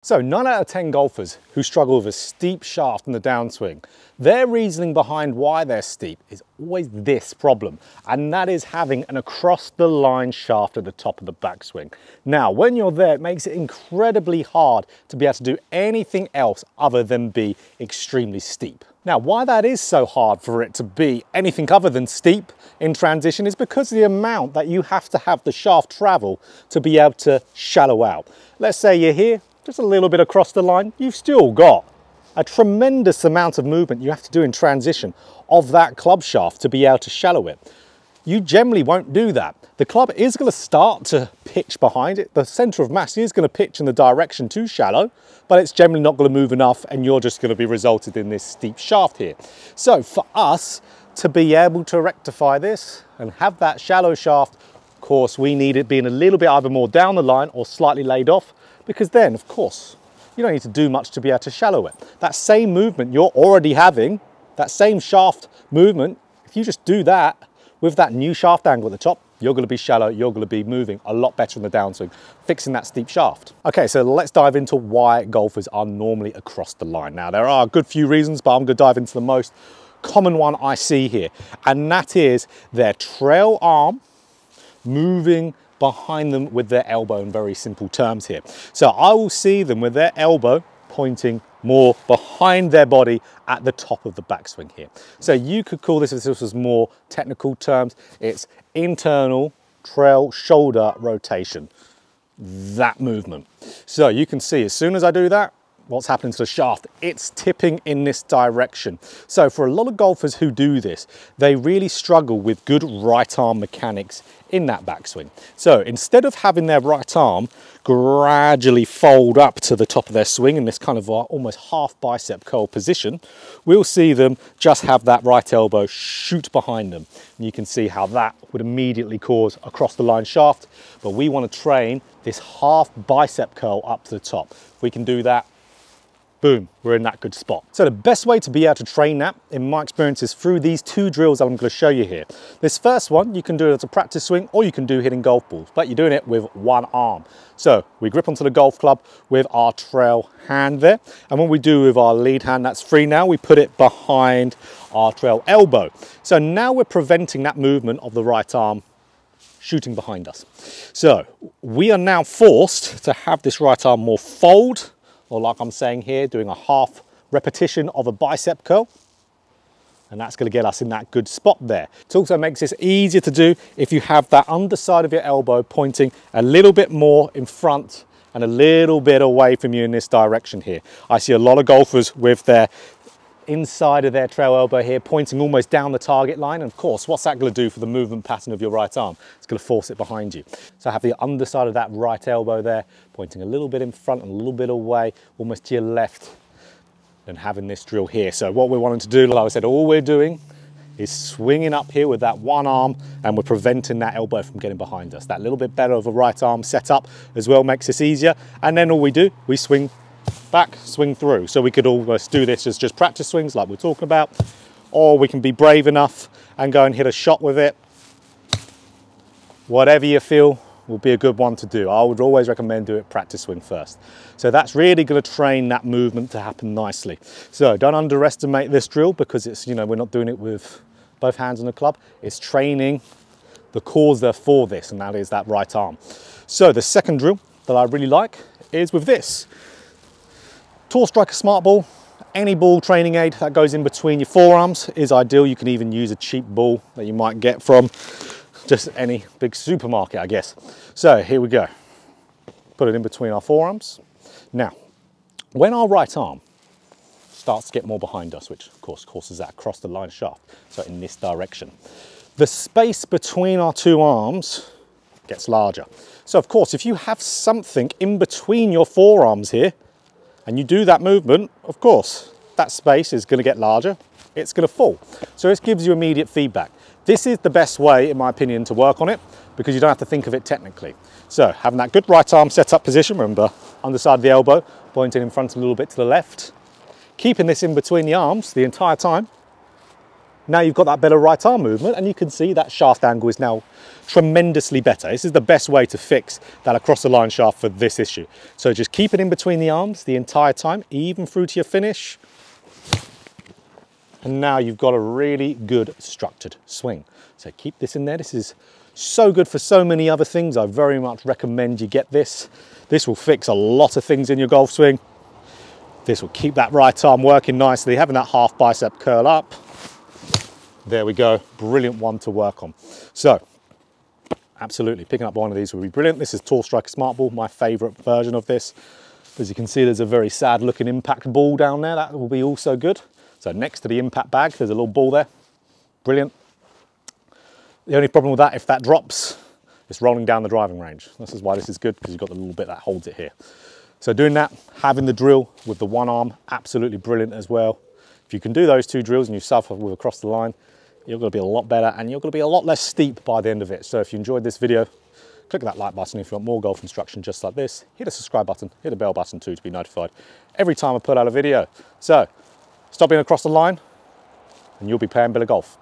So 9 out of 10 golfers who struggle with a steep shaft in the downswing, their reasoning behind why they're steep is always this problem, and that is having an across the line shaft at the top of the backswing. Now, when you're there, it makes it incredibly hard to be able to do anything else other than be extremely steep. Now, why that is so hard for it to be anything other than steep in transition is because of the amount that you have to have the shaft travel to be able to shallow out. Let's say you're here, just a little bit across the line, you've still got a tremendous amount of movement you have to do in transition of that club shaft to be able to shallow it. You generally won't do that. The club is going to start to pitch behind it. The center of mass is going to pitch in the direction to shallow, but it's generally not going to move enough and you're just going to be resulted in this steep shaft here. So for us to be able to rectify this and have that shallow shaft, of course, we need it being a little bit either more down the line or slightly laid off, because then, of course, you don't need to do much to be able to shallow it. That same movement you're already having, that same shaft movement, if you just do that with that new shaft angle at the top, you're going to be shallow, you're going to be moving a lot better in the downswing, fixing that steep shaft. Okay, so let's dive into why golfers are normally across the line. Now, there are a good few reasons, but I'm going to dive into the most common one I see here, and that is their trail arm moving behind them with their elbow in very simple terms here. So I will see them with their elbow pointing more behind their body at the top of the backswing here. So you could call this, if this was more technical terms, it's internal trail shoulder rotation, that movement. So you can see as soon as I do that, what's happening to the shaft, it's tipping in this direction. So for a lot of golfers who do this, they really struggle with good right arm mechanics in that backswing. So instead of having their right arm gradually fold up to the top of their swing in this kind of almost half bicep curl position, we'll see them just have that right elbow shoot behind them. And you can see how that would immediately cause across the line shaft, but we want to train this half bicep curl up to the top. If we can do that, boom, we're in that good spot. So the best way to be able to train that, in my experience, is through these two drills I'm going to show you here. This first one, you can do it as a practice swing or you can do hitting golf balls, but you're doing it with one arm. So we grip onto the golf club with our trail hand there. And when we do with our lead hand, that's free now, we put it behind our trail elbow. So now we're preventing that movement of the right arm shooting behind us. So we are now forced to have this right arm more fold, or like I'm saying here, doing a half repetition of a bicep curl. And that's gonna get us in that good spot there. It also makes this easier to do if you have that underside of your elbow pointing a little bit more in front and a little bit away from you in this direction here. I see a lot of golfers with their inside of their trail elbow here pointing almost down the target line, and of course what's that going to do for the movement pattern of your right arm? It's going to force it behind you. So have the underside of that right elbow there pointing a little bit in front and a little bit away, almost to your left, and having this drill here. So what we're wanting to do, like I said, all we're doing is swinging up here with that one arm, and we're preventing that elbow from getting behind us. That little bit better of a right arm setup as well makes this easier, and then all we do, we swing back, swing through. So we could almost do this as just practice swings like we're talking about, or we can be brave enough and go and hit a shot with it. Whatever you feel will be a good one to do. I would always recommend do it practice swing first. So that's really going to train that movement to happen nicely. So don't underestimate this drill, because it's, you know, we're not doing it with both hands on the club. It's training the cause there for this, and that is that right arm. So the second drill that I really like is with this. Tour Striker Smart Ball, any ball training aid that goes in between your forearms is ideal. You can even use a cheap ball that you might get from just any big supermarket, I guess. So here we go. Put it in between our forearms. Now, when our right arm starts to get more behind us, which of course causes that across the line shaft, so in this direction, the space between our two arms gets larger. So of course, if you have something in between your forearms here, and you do that movement, of course, that space is going to get larger, it's going to fall. So this gives you immediate feedback. This is the best way, in my opinion, to work on it, because you don't have to think of it technically. So having that good right arm set up position, remember, underside of the elbow, pointing in front a little bit to the left, keeping this in between the arms the entire time. Now you've got that better right arm movement, and you can see that shaft angle is now tremendously better. This is the best way to fix that across the line shaft for this issue. So just keep it in between the arms the entire time, even through to your finish. And now you've got a really good structured swing. So keep this in there. This is so good for so many other things. I very much recommend you get this. This will fix a lot of things in your golf swing. This will keep that right arm working nicely, having that half bicep curl up. There we go, brilliant one to work on. So, absolutely, picking up one of these will be brilliant. This is Tall Striker Smart Ball, my favorite version of this. As you can see, there's a very sad looking impact ball down there. That will be also good. So next to the impact bag, there's a little ball there. Brilliant. The only problem with that, if that drops, it's rolling down the driving range. This is why this is good, because you've got the little bit that holds it here. So doing that, having the drill with the one arm, absolutely brilliant as well. If you can do those two drills and you suffer with across the line, you're going to be a lot better and you're going to be a lot less steep by the end of it. So if you enjoyed this video, click that like button. If you want more golf instruction just like this, hit the subscribe button, hit the bell button too to be notified every time I put out a video. So stop being across the line and you'll be playing a bit of golf.